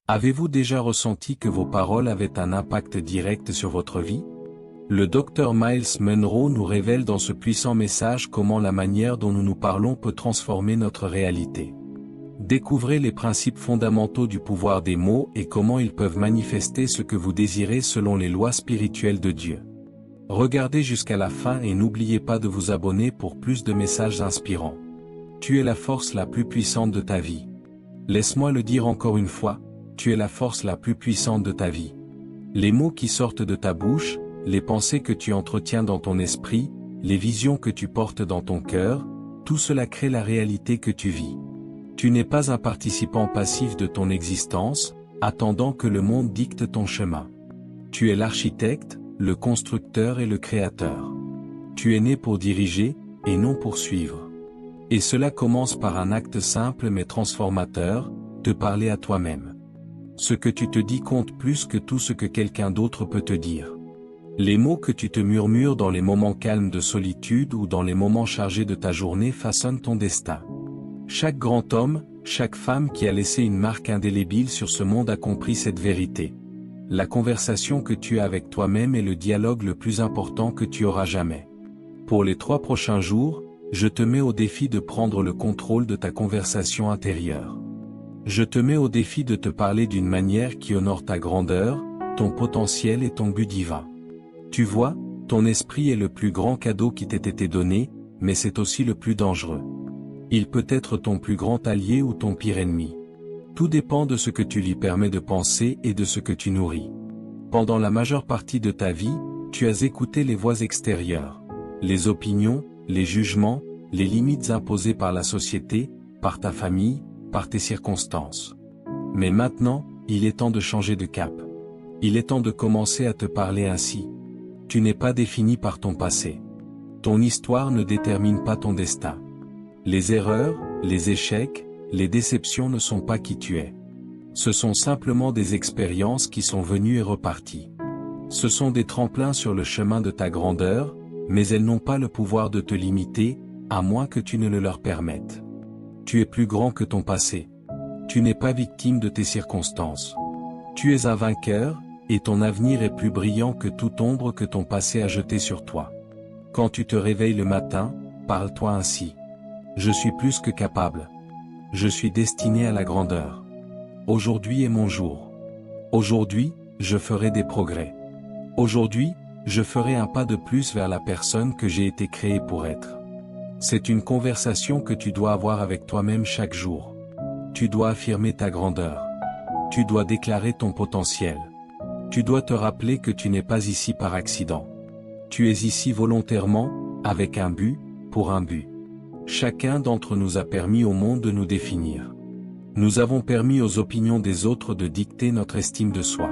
Avez-vous déjà ressenti que vos paroles avaient un impact direct sur votre vie? Le docteur Miles Monroe nous révèle dans ce puissant message comment la manière dont nous nous parlons peut transformer notre réalité. Découvrez les principes fondamentaux du pouvoir des mots et comment ils peuvent manifester ce que vous désirez selon les lois spirituelles de Dieu. Regardez jusqu'à la fin et n'oubliez pas de vous abonner pour plus de messages inspirants. Tu es la force la plus puissante de ta vie. Laisse-moi le dire encore une fois, tu es la force la plus puissante de ta vie. Les mots qui sortent de ta bouche, les pensées que tu entretiens dans ton esprit, les visions que tu portes dans ton cœur, tout cela crée la réalité que tu vis. Tu n'es pas un participant passif de ton existence, attendant que le monde dicte ton chemin. Tu es l'architecte, le constructeur et le créateur. Tu es né pour diriger, et non pour suivre. Et cela commence par un acte simple mais transformateur, te parler à toi-même. Ce que tu te dis compte plus que tout ce que quelqu'un d'autre peut te dire. Les mots que tu te murmures dans les moments calmes de solitude ou dans les moments chargés de ta journée façonnent ton destin. Chaque grand homme, chaque femme qui a laissé une marque indélébile sur ce monde a compris cette vérité. La conversation que tu as avec toi-même est le dialogue le plus important que tu auras jamais. Pour les 3 prochains jours, je te mets au défi de prendre le contrôle de ta conversation intérieure. Je te mets au défi de te parler d'une manière qui honore ta grandeur, ton potentiel et ton but divin. Tu vois, ton esprit est le plus grand cadeau qui t'ait été donné, mais c'est aussi le plus dangereux. Il peut être ton plus grand allié ou ton pire ennemi. Tout dépend de ce que tu lui permets de penser et de ce que tu nourris. Pendant la majeure partie de ta vie, tu as écouté les voix extérieures, les opinions, les jugements, les limites imposées par la société, par ta famille, par tes circonstances. Mais maintenant, il est temps de changer de cap. Il est temps de commencer à te parler ainsi. Tu n'es pas défini par ton passé. Ton histoire ne détermine pas ton destin. Les erreurs, les échecs, les déceptions ne sont pas qui tu es. Ce sont simplement des expériences qui sont venues et reparties. Ce sont des tremplins sur le chemin de ta grandeur, mais elles n'ont pas le pouvoir de te limiter, à moins que tu ne le leur permettes. Tu es plus grand que ton passé. Tu n'es pas victime de tes circonstances. Tu es un vainqueur, et ton avenir est plus brillant que toute ombre que ton passé a jetée sur toi. Quand tu te réveilles le matin, parle-toi ainsi. Je suis plus que capable. Je suis destiné à la grandeur. Aujourd'hui est mon jour. Aujourd'hui, je ferai des progrès. Aujourd'hui, je ferai un pas de plus vers la personne que j'ai été créé pour être. C'est une conversation que tu dois avoir avec toi-même chaque jour. Tu dois affirmer ta grandeur. Tu dois déclarer ton potentiel. Tu dois te rappeler que tu n'es pas ici par accident. Tu es ici volontairement, avec un but, pour un but. Chacun d'entre nous a permis au monde de nous définir. Nous avons permis aux opinions des autres de dicter notre estime de soi.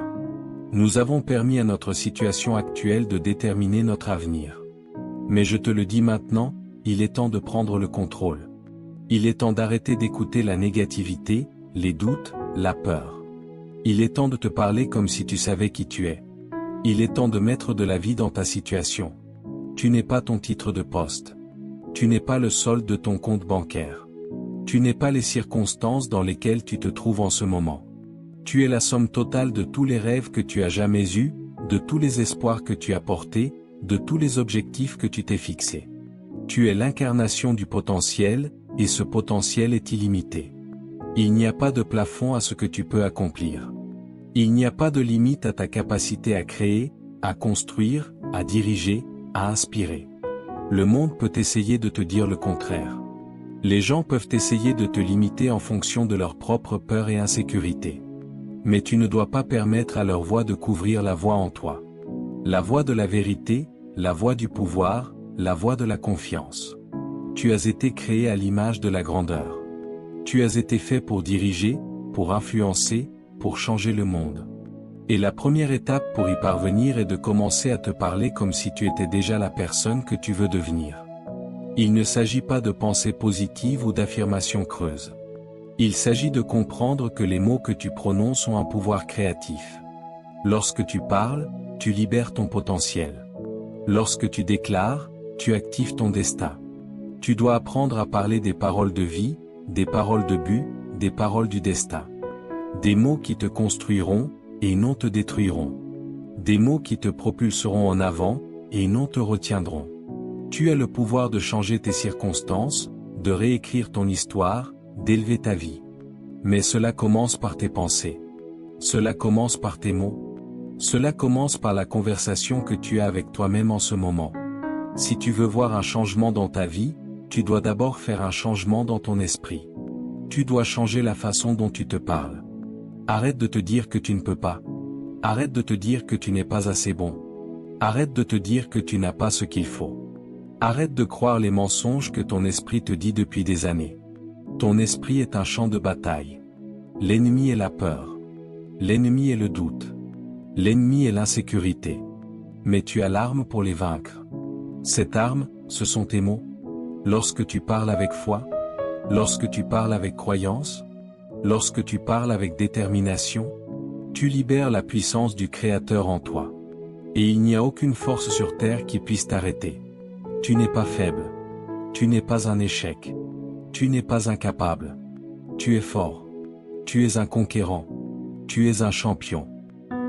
Nous avons permis à notre situation actuelle de déterminer notre avenir. Mais je te le dis maintenant, il est temps de prendre le contrôle. Il est temps d'arrêter d'écouter la négativité, les doutes, la peur. Il est temps de te parler comme si tu savais qui tu es. Il est temps de mettre de la vie dans ta situation. Tu n'es pas ton titre de poste. Tu n'es pas le solde de ton compte bancaire. Tu n'es pas les circonstances dans lesquelles tu te trouves en ce moment. Tu es la somme totale de tous les rêves que tu as jamais eus, de tous les espoirs que tu as portés, de tous les objectifs que tu t'es fixés. Tu es l'incarnation du potentiel, et ce potentiel est illimité. Il n'y a pas de plafond à ce que tu peux accomplir. Il n'y a pas de limite à ta capacité à créer, à construire, à diriger, à inspirer. Le monde peut essayer de te dire le contraire. Les gens peuvent essayer de te limiter en fonction de leur propre peur et insécurité. Mais tu ne dois pas permettre à leur voix de couvrir la voix en toi. La voix de la vérité, la voix du pouvoir, la voix de la confiance. Tu as été créé à l'image de la grandeur. Tu as été fait pour diriger, pour influencer, pour changer le monde. Et la première étape pour y parvenir est de commencer à te parler comme si tu étais déjà la personne que tu veux devenir. Il ne s'agit pas de pensées positives ou d'affirmations creuses. Il s'agit de comprendre que les mots que tu prononces ont un pouvoir créatif. Lorsque tu parles, tu libères ton potentiel. Lorsque tu déclares, tu actives ton destin. Tu dois apprendre à parler des paroles de vie, des paroles de but, des paroles du destin. Des mots qui te construiront, et non te détruiront. Des mots qui te propulseront en avant, et non te retiendront. Tu as le pouvoir de changer tes circonstances, de réécrire ton histoire, d'élever ta vie. Mais cela commence par tes pensées. Cela commence par tes mots. Cela commence par la conversation que tu as avec toi-même en ce moment. Si tu veux voir un changement dans ta vie, tu dois d'abord faire un changement dans ton esprit. Tu dois changer la façon dont tu te parles. Arrête de te dire que tu ne peux pas. Arrête de te dire que tu n'es pas assez bon. Arrête de te dire que tu n'as pas ce qu'il faut. Arrête de croire les mensonges que ton esprit te dit depuis des années. Ton esprit est un champ de bataille. L'ennemi est la peur. L'ennemi est le doute. L'ennemi est l'insécurité. Mais tu as l'arme pour les vaincre. Cette arme, ce sont tes mots. Lorsque tu parles avec foi, lorsque tu parles avec croyance, lorsque tu parles avec détermination, tu libères la puissance du Créateur en toi. Et il n'y a aucune force sur terre qui puisse t'arrêter. Tu n'es pas faible. Tu n'es pas un échec. Tu n'es pas incapable. Tu es fort. Tu es un conquérant. Tu es un champion.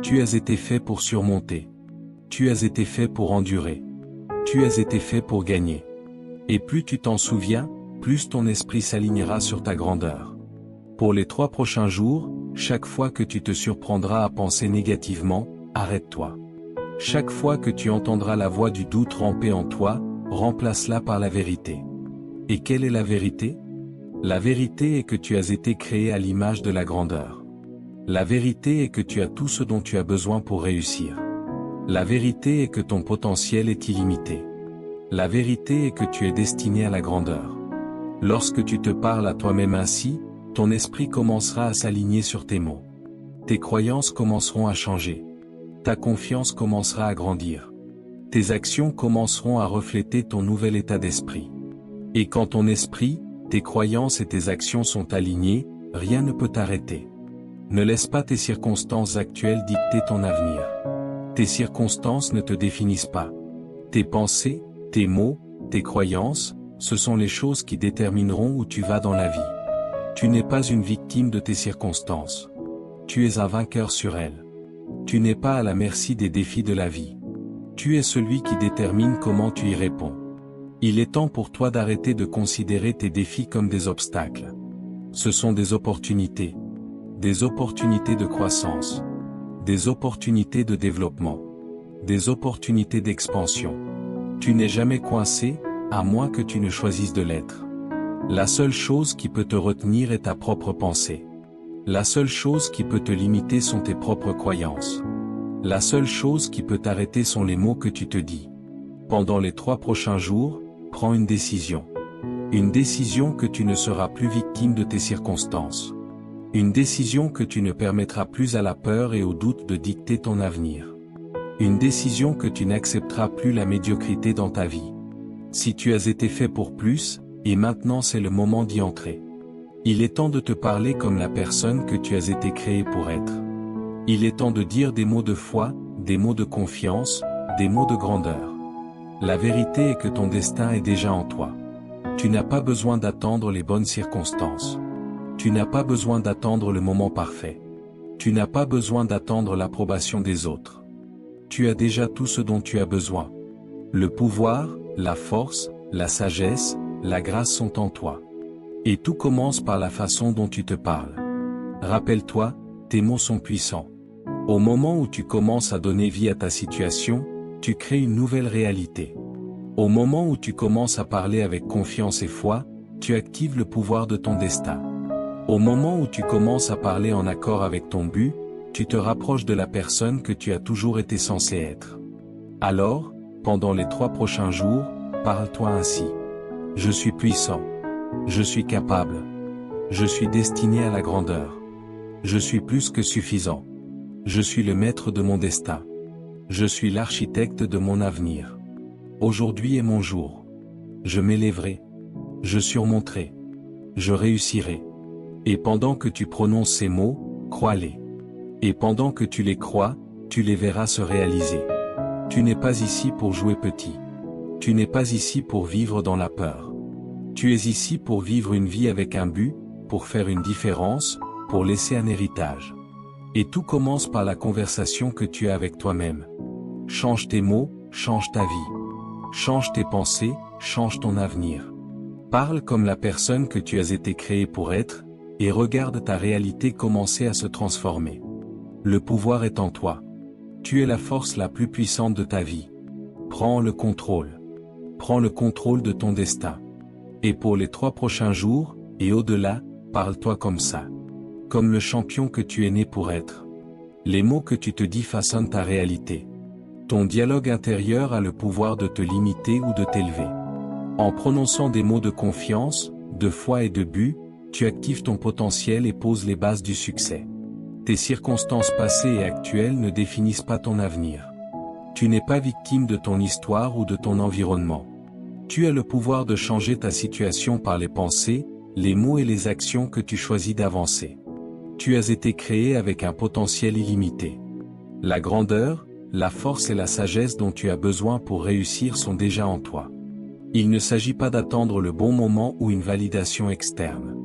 Tu as été fait pour surmonter. Tu as été fait pour endurer. Tu as été fait pour gagner. Et plus tu t'en souviens, plus ton esprit s'alignera sur ta grandeur. Pour les 3 prochains jours, chaque fois que tu te surprendras à penser négativement, arrête-toi. Chaque fois que tu entendras la voix du doute ramper en toi, remplace-la par la vérité. Et quelle est la vérité? La vérité est que tu as été créé à l'image de la grandeur. La vérité est que tu as tout ce dont tu as besoin pour réussir. La vérité est que ton potentiel est illimité. La vérité est que tu es destiné à la grandeur. Lorsque tu te parles à toi-même ainsi, ton esprit commencera à s'aligner sur tes mots. Tes croyances commenceront à changer. Ta confiance commencera à grandir. Tes actions commenceront à refléter ton nouvel état d'esprit. Et quand ton esprit, tes croyances et tes actions sont alignés, rien ne peut t'arrêter. Ne laisse pas tes circonstances actuelles dicter ton avenir. Tes circonstances ne te définissent pas. Tes pensées, tes mots, tes croyances, ce sont les choses qui détermineront où tu vas dans la vie. Tu n'es pas une victime de tes circonstances. Tu es un vainqueur sur elles. Tu n'es pas à la merci des défis de la vie. Tu es celui qui détermine comment tu y réponds. Il est temps pour toi d'arrêter de considérer tes défis comme des obstacles. Ce sont des opportunités de croissance, des opportunités de développement, des opportunités d'expansion. Tu n'es jamais coincé, à moins que tu ne choisisses de l'être. La seule chose qui peut te retenir est ta propre pensée. La seule chose qui peut te limiter sont tes propres croyances. La seule chose qui peut t'arrêter sont les mots que tu te dis. Pendant les 3 prochains jours, prends une décision. Une décision que tu ne seras plus victime de tes circonstances. Une décision que tu ne permettras plus à la peur et au doute de dicter ton avenir. Une décision que tu n'accepteras plus la médiocrité dans ta vie. Si tu as été fait pour plus, et maintenant c'est le moment d'y entrer. Il est temps de te parler comme la personne que tu as été créé pour être. Il est temps de dire des mots de foi, des mots de confiance, des mots de grandeur. La vérité est que ton destin est déjà en toi. Tu n'as pas besoin d'attendre les bonnes circonstances. Tu n'as pas besoin d'attendre le moment parfait. Tu n'as pas besoin d'attendre l'approbation des autres. Tu as déjà tout ce dont tu as besoin. Le pouvoir, la force, la sagesse, la grâce sont en toi. Et tout commence par la façon dont tu te parles. Rappelle-toi, tes mots sont puissants. Au moment où tu commences à donner vie à ta situation, tu crées une nouvelle réalité. Au moment où tu commences à parler avec confiance et foi, tu actives le pouvoir de ton destin. Au moment où tu commences à parler en accord avec ton but, tu te rapproches de la personne que tu as toujours été censé être. Alors, pendant les 3 prochains jours, parle-toi ainsi. Je suis puissant. Je suis capable. Je suis destiné à la grandeur. Je suis plus que suffisant. Je suis le maître de mon destin. Je suis l'architecte de mon avenir. Aujourd'hui est mon jour. Je m'élèverai. Je surmonterai. Je réussirai. Et pendant que tu prononces ces mots, crois-les. Et pendant que tu les crois, tu les verras se réaliser. Tu n'es pas ici pour jouer petit. Tu n'es pas ici pour vivre dans la peur. Tu es ici pour vivre une vie avec un but, pour faire une différence, pour laisser un héritage. Et tout commence par la conversation que tu as avec toi-même. Change tes mots, change ta vie. Change tes pensées, change ton avenir. Parle comme la personne que tu as été créée pour être, et regarde ta réalité commencer à se transformer. Le pouvoir est en toi. Tu es la force la plus puissante de ta vie. Prends le contrôle. Prends le contrôle de ton destin. Et pour les 3 prochains jours, et au-delà, parle-toi comme ça. Comme le champion que tu es né pour être. Les mots que tu te dis façonnent ta réalité. Ton dialogue intérieur a le pouvoir de te limiter ou de t'élever. En prononçant des mots de confiance, de foi et de but, tu actives ton potentiel et poses les bases du succès. Tes circonstances passées et actuelles ne définissent pas ton avenir. Tu n'es pas victime de ton histoire ou de ton environnement. Tu as le pouvoir de changer ta situation par les pensées, les mots et les actions que tu choisis d'avancer. Tu as été créé avec un potentiel illimité. La grandeur, la force et la sagesse dont tu as besoin pour réussir sont déjà en toi. Il ne s'agit pas d'attendre le bon moment ou une validation externe.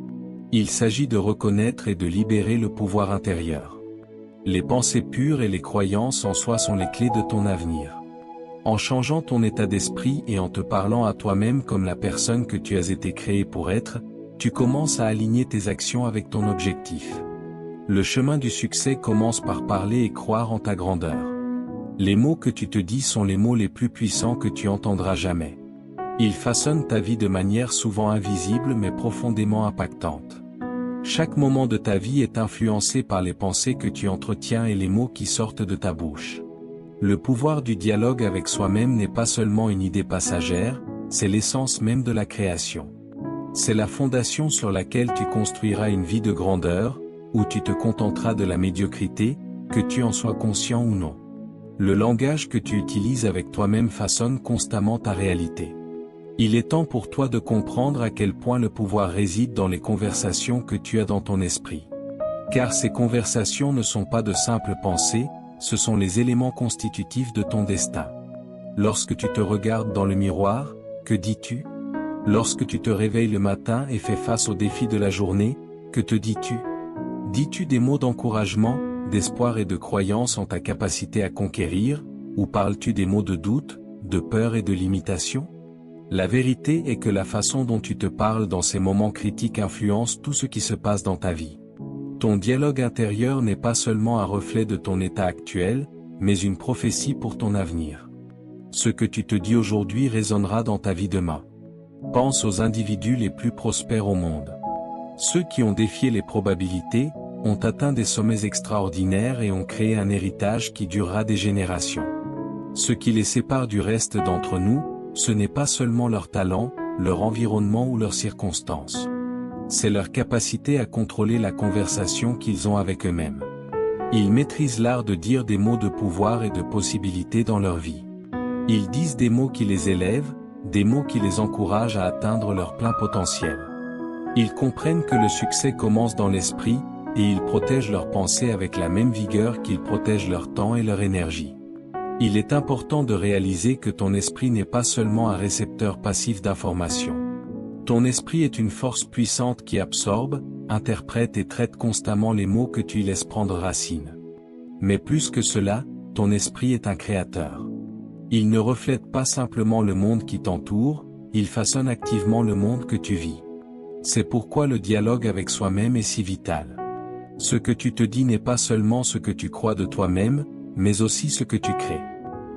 Il s'agit de reconnaître et de libérer le pouvoir intérieur. Les pensées pures et les croyances en soi sont les clés de ton avenir. En changeant ton état d'esprit et en te parlant à toi-même comme la personne que tu as été créé pour être, tu commences à aligner tes actions avec ton objectif. Le chemin du succès commence par parler et croire en ta grandeur. Les mots que tu te dis sont les mots les plus puissants que tu entendras jamais. Ils façonnent ta vie de manière souvent invisible mais profondément impactante. Chaque moment de ta vie est influencé par les pensées que tu entretiens et les mots qui sortent de ta bouche. Le pouvoir du dialogue avec soi-même n'est pas seulement une idée passagère, c'est l'essence même de la création. C'est la fondation sur laquelle tu construiras une vie de grandeur, où tu te contenteras de la médiocrité, que tu en sois conscient ou non. Le langage que tu utilises avec toi-même façonne constamment ta réalité. Il est temps pour toi de comprendre à quel point le pouvoir réside dans les conversations que tu as dans ton esprit. Car ces conversations ne sont pas de simples pensées, ce sont les éléments constitutifs de ton destin. Lorsque tu te regardes dans le miroir, que dis-tu? Lorsque tu te réveilles le matin et fais face aux défis de la journée, que te dis-tu? Dis-tu des mots d'encouragement, d'espoir et de croyance en ta capacité à conquérir, ou parles-tu des mots de doute, de peur et de limitation? La vérité est que la façon dont tu te parles dans ces moments critiques influence tout ce qui se passe dans ta vie. Ton dialogue intérieur n'est pas seulement un reflet de ton état actuel, mais une prophétie pour ton avenir. Ce que tu te dis aujourd'hui résonnera dans ta vie demain. Pense aux individus les plus prospères au monde. Ceux qui ont défié les probabilités, ont atteint des sommets extraordinaires et ont créé un héritage qui durera des générations. Ce qui les sépare du reste d'entre nous, ce n'est pas seulement leur talent, leur environnement ou leurs circonstances. C'est leur capacité à contrôler la conversation qu'ils ont avec eux-mêmes. Ils maîtrisent l'art de dire des mots de pouvoir et de possibilités dans leur vie. Ils disent des mots qui les élèvent, des mots qui les encouragent à atteindre leur plein potentiel. Ils comprennent que le succès commence dans l'esprit, et ils protègent leurs pensées avec la même vigueur qu'ils protègent leur temps et leur énergie. Il est important de réaliser que ton esprit n'est pas seulement un récepteur passif d'informations. Ton esprit est une force puissante qui absorbe, interprète et traite constamment les mots que tu y laisses prendre racine. Mais plus que cela, ton esprit est un créateur. Il ne reflète pas simplement le monde qui t'entoure, il façonne activement le monde que tu vis. C'est pourquoi le dialogue avec soi-même est si vital. Ce que tu te dis n'est pas seulement ce que tu crois de toi-même, mais aussi ce que tu crées.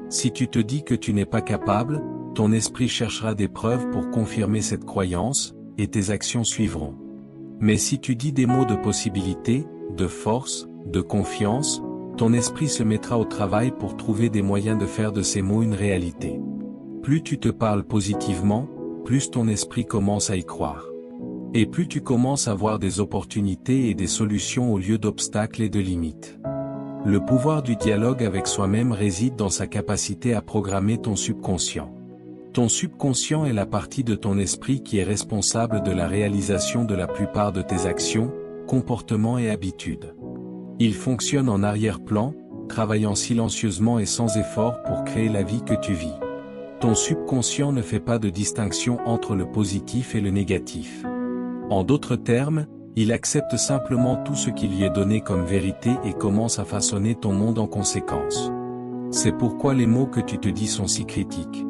Si tu te dis que tu n'es pas capable, ton esprit cherchera des preuves pour confirmer cette croyance, et tes actions suivront. Mais si tu dis des mots de possibilité, de force, de confiance, ton esprit se mettra au travail pour trouver des moyens de faire de ces mots une réalité. Plus tu te parles positivement, plus ton esprit commence à y croire. Et plus tu commences à voir des opportunités et des solutions au lieu d'obstacles et de limites. Le pouvoir du dialogue avec soi-même réside dans sa capacité à programmer ton subconscient. Ton subconscient est la partie de ton esprit qui est responsable de la réalisation de la plupart de tes actions, comportements et habitudes. Il fonctionne en arrière-plan, travaillant silencieusement et sans effort pour créer la vie que tu vis. Ton subconscient ne fait pas de distinction entre le positif et le négatif. En d'autres termes, Il accepte simplement tout ce qui lui est donné comme vérité et commence à façonner ton monde en conséquence. C'est pourquoi les mots que tu te dis sont si critiques.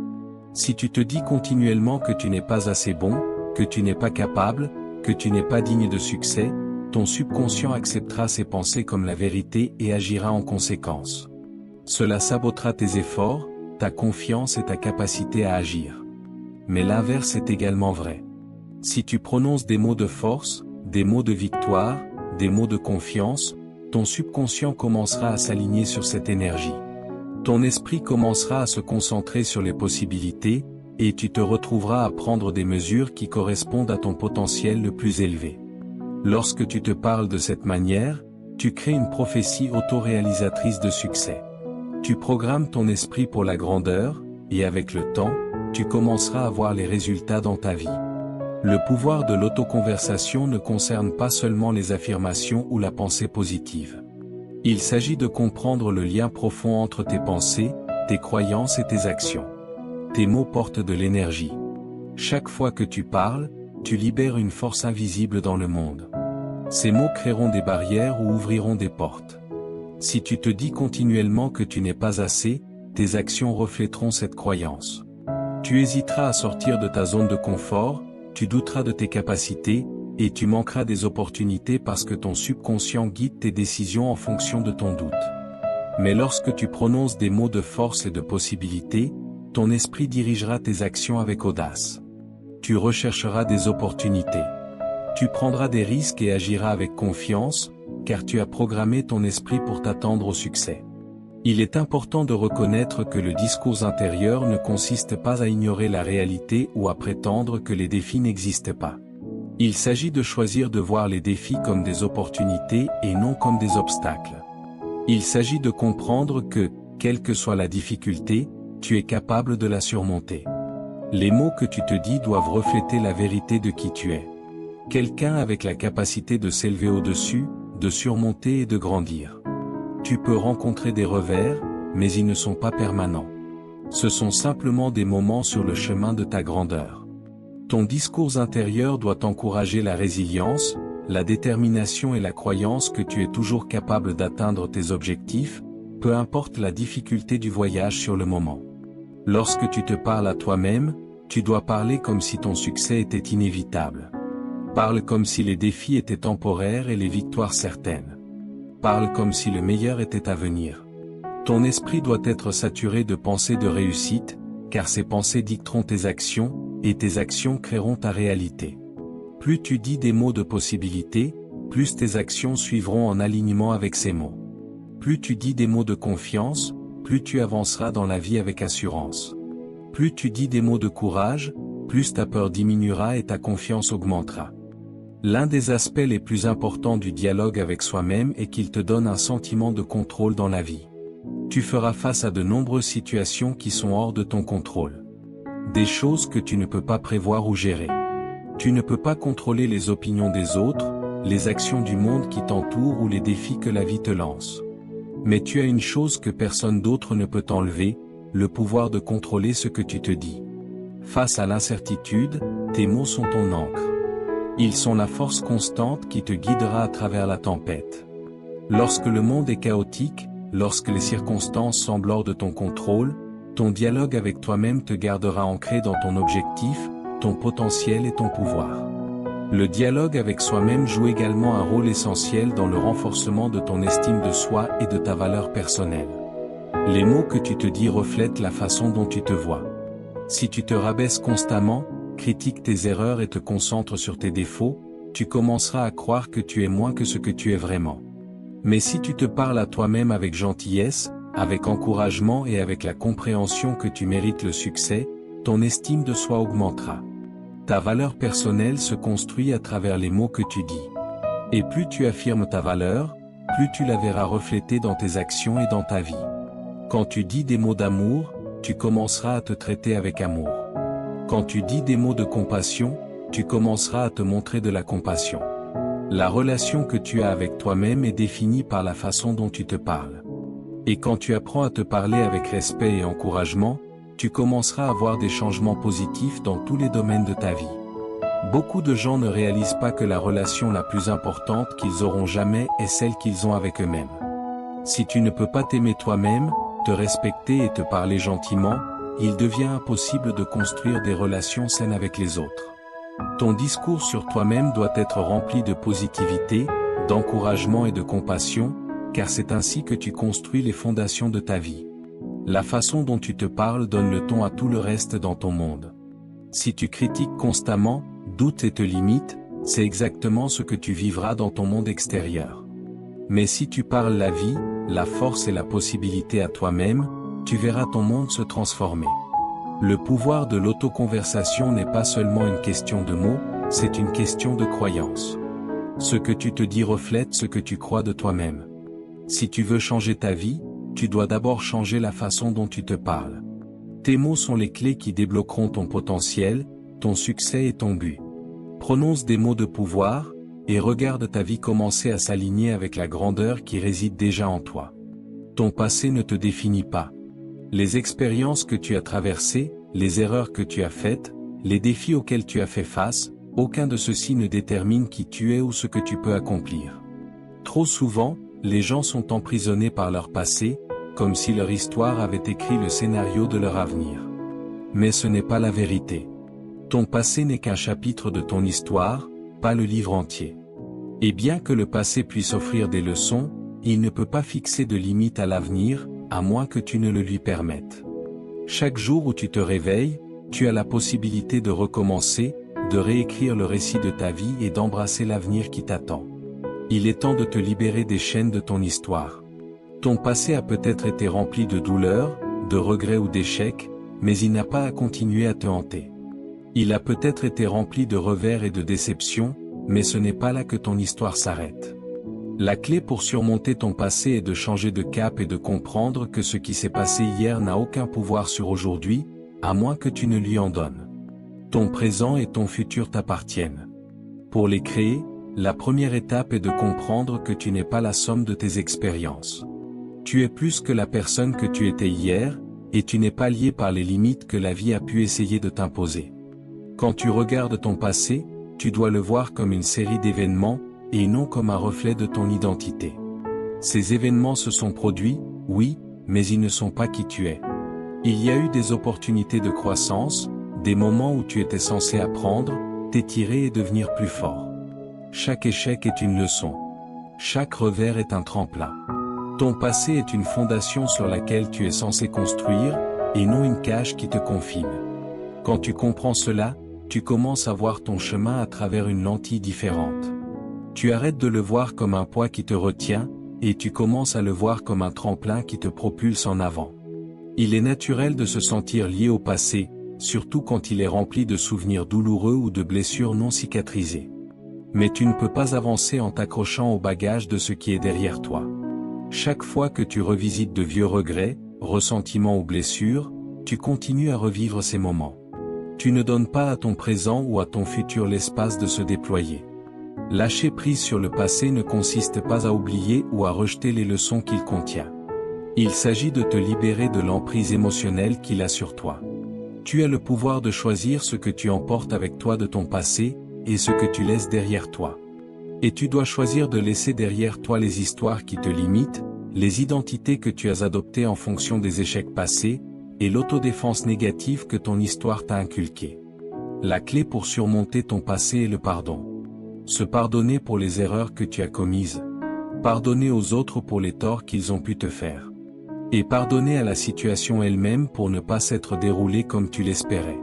Si tu te dis continuellement que tu n'es pas assez bon, que tu n'es pas capable, que tu n'es pas digne de succès, ton subconscient acceptera ces pensées comme la vérité et agira en conséquence. Cela sabotera tes efforts, ta confiance et ta capacité à agir. Mais l'inverse est également vrai. Si tu prononces des mots de force, des mots de victoire, des mots de confiance, ton subconscient commencera à s'aligner sur cette énergie. Ton esprit commencera à se concentrer sur les possibilités, et tu te retrouveras à prendre des mesures qui correspondent à ton potentiel le plus élevé. Lorsque tu te parles de cette manière, tu crées une prophétie autoréalisatrice de succès. Tu programmes ton esprit pour la grandeur, et avec le temps, tu commenceras à voir les résultats dans ta vie. Le pouvoir de l'autoconversation ne concerne pas seulement les affirmations ou la pensée positive. Il s'agit de comprendre le lien profond entre tes pensées, tes croyances et tes actions. Tes mots portent de l'énergie. Chaque fois que tu parles, tu libères une force invisible dans le monde. Ces mots créeront des barrières ou ouvriront des portes. Si tu te dis continuellement que tu n'es pas assez, tes actions reflèteront cette croyance. Tu hésiteras à sortir de ta zone de confort, tu douteras de tes capacités, et tu manqueras des opportunités parce que ton subconscient guide tes décisions en fonction de ton doute. Mais lorsque tu prononces des mots de force et de possibilité, ton esprit dirigera tes actions avec audace. Tu rechercheras des opportunités. Tu prendras des risques et agiras avec confiance, car tu as programmé ton esprit pour t'attendre au succès. Il est important de reconnaître que le discours intérieur ne consiste pas à ignorer la réalité ou à prétendre que les défis n'existent pas. Il s'agit de choisir de voir les défis comme des opportunités et non comme des obstacles. Il s'agit de comprendre que, quelle que soit la difficulté, tu es capable de la surmonter. Les mots que tu te dis doivent refléter la vérité de qui tu es. Quelqu'un avec la capacité de s'élever au-dessus, de surmonter et de grandir. Tu peux rencontrer des revers, mais ils ne sont pas permanents. Ce sont simplement des moments sur le chemin de ta grandeur. Ton discours intérieur doit encourager la résilience, la détermination et la croyance que tu es toujours capable d'atteindre tes objectifs, peu importe la difficulté du voyage sur le moment. Lorsque tu te parles à toi-même, tu dois parler comme si ton succès était inévitable. Parle comme si les défis étaient temporaires et les victoires certaines. Parle comme si le meilleur était à venir. Ton esprit doit être saturé de pensées de réussite, car ces pensées dicteront tes actions, et tes actions créeront ta réalité. Plus tu dis des mots de possibilité, plus tes actions suivront en alignement avec ces mots. Plus tu dis des mots de confiance, plus tu avanceras dans la vie avec assurance. Plus tu dis des mots de courage, plus ta peur diminuera et ta confiance augmentera. L'un des aspects les plus importants du dialogue avec soi-même est qu'il te donne un sentiment de contrôle dans la vie. Tu feras face à de nombreuses situations qui sont hors de ton contrôle. Des choses que tu ne peux pas prévoir ou gérer. Tu ne peux pas contrôler les opinions des autres, les actions du monde qui t'entoure ou les défis que la vie te lance. Mais tu as une chose que personne d'autre ne peut t'enlever, le pouvoir de contrôler ce que tu te dis. Face à l'incertitude, tes mots sont ton encre. Ils sont la force constante qui te guidera à travers la tempête. Lorsque le monde est chaotique, lorsque les circonstances semblent hors de ton contrôle, ton dialogue avec toi-même te gardera ancré dans ton objectif, ton potentiel et ton pouvoir. Le dialogue avec soi-même joue également un rôle essentiel dans le renforcement de ton estime de soi et de ta valeur personnelle. Les mots que tu te dis reflètent la façon dont tu te vois. Si tu te rabaisses constamment, critiques tes erreurs et te concentres sur tes défauts, tu commenceras à croire que tu es moins que ce que tu es vraiment. Mais si tu te parles à toi-même avec gentillesse, avec encouragement et avec la compréhension que tu mérites le succès, ton estime de soi augmentera. Ta valeur personnelle se construit à travers les mots que tu dis. Et plus tu affirmes ta valeur, plus tu la verras reflétée dans tes actions et dans ta vie. Quand tu dis des mots d'amour, tu commenceras à te traiter avec amour. Quand tu dis des mots de compassion, tu commenceras à te montrer de la compassion. La relation que tu as avec toi-même est définie par la façon dont tu te parles. Et quand tu apprends à te parler avec respect et encouragement, tu commenceras à voir des changements positifs dans tous les domaines de ta vie. Beaucoup de gens ne réalisent pas que la relation la plus importante qu'ils auront jamais est celle qu'ils ont avec eux-mêmes. Si tu ne peux pas t'aimer toi-même, te respecter et te parler gentiment, il devient impossible de construire des relations saines avec les autres. Ton discours sur toi-même doit être rempli de positivité, d'encouragement et de compassion, car c'est ainsi que tu construis les fondations de ta vie. La façon dont tu te parles donne le ton à tout le reste dans ton monde. Si tu critiques constamment, doutes et te limites, c'est exactement ce que tu vivras dans ton monde extérieur. Mais si tu parles la vie, la force et la possibilité à toi-même, tu verras ton monde se transformer. Le pouvoir de l'autoconversation n'est pas seulement une question de mots, c'est une question de croyance. Ce que tu te dis reflète ce que tu crois de toi-même. Si tu veux changer ta vie, tu dois d'abord changer la façon dont tu te parles. Tes mots sont les clés qui débloqueront ton potentiel, ton succès et ton but. Prononce des mots de pouvoir, et regarde ta vie commencer à s'aligner avec la grandeur qui réside déjà en toi. Ton passé ne te définit pas. Les expériences que tu as traversées, les erreurs que tu as faites, les défis auxquels tu as fait face, aucun de ceux-ci ne détermine qui tu es ou ce que tu peux accomplir. Trop souvent, les gens sont emprisonnés par leur passé, comme si leur histoire avait écrit le scénario de leur avenir. Mais ce n'est pas la vérité. Ton passé n'est qu'un chapitre de ton histoire, pas le livre entier. Et bien que le passé puisse offrir des leçons, il ne peut pas fixer de limite à l'avenir, à moins que tu ne le lui permettes. Chaque jour où tu te réveilles, tu as la possibilité de recommencer, de réécrire le récit de ta vie et d'embrasser l'avenir qui t'attend. Il est temps de te libérer des chaînes de ton histoire. Ton passé a peut-être été rempli de douleurs, de regrets ou d'échecs, mais il n'a pas à continuer à te hanter. Il a peut-être été rempli de revers et de déceptions, mais ce n'est pas là que ton histoire s'arrête. La clé pour surmonter ton passé est de changer de cap et de comprendre que ce qui s'est passé hier n'a aucun pouvoir sur aujourd'hui, à moins que tu ne lui en donnes. Ton présent et ton futur t'appartiennent. Pour les créer, la première étape est de comprendre que tu n'es pas la somme de tes expériences. Tu es plus que la personne que tu étais hier, et tu n'es pas lié par les limites que la vie a pu essayer de t'imposer. Quand tu regardes ton passé, tu dois le voir comme une série d'événements, et non comme un reflet de ton identité. Ces événements se sont produits, oui, mais ils ne sont pas qui tu es. Il y a eu des opportunités de croissance, des moments où tu étais censé apprendre, t'étirer et devenir plus fort. Chaque échec est une leçon. Chaque revers est un tremplin. Ton passé est une fondation sur laquelle tu es censé construire, et non une cage qui te confine. Quand tu comprends cela, tu commences à voir ton chemin à travers une lentille différente. Tu arrêtes de le voir comme un poids qui te retient, et tu commences à le voir comme un tremplin qui te propulse en avant. Il est naturel de se sentir lié au passé, surtout quand il est rempli de souvenirs douloureux ou de blessures non cicatrisées. Mais tu ne peux pas avancer en t'accrochant au bagage de ce qui est derrière toi. Chaque fois que tu revisites de vieux regrets, ressentiments ou blessures, tu continues à revivre ces moments. Tu ne donnes pas à ton présent ou à ton futur l'espace de se déployer. Lâcher prise sur le passé ne consiste pas à oublier ou à rejeter les leçons qu'il contient. Il s'agit de te libérer de l'emprise émotionnelle qu'il a sur toi. Tu as le pouvoir de choisir ce que tu emportes avec toi de ton passé, et ce que tu laisses derrière toi. Et tu dois choisir de laisser derrière toi les histoires qui te limitent, les identités que tu as adoptées en fonction des échecs passés, et l'autodéfense négative que ton histoire t'a inculquée. La clé pour surmonter ton passé est le pardon. Se pardonner pour les erreurs que tu as commises. Pardonner aux autres pour les torts qu'ils ont pu te faire. Et pardonner à la situation elle-même pour ne pas s'être déroulée comme tu l'espérais.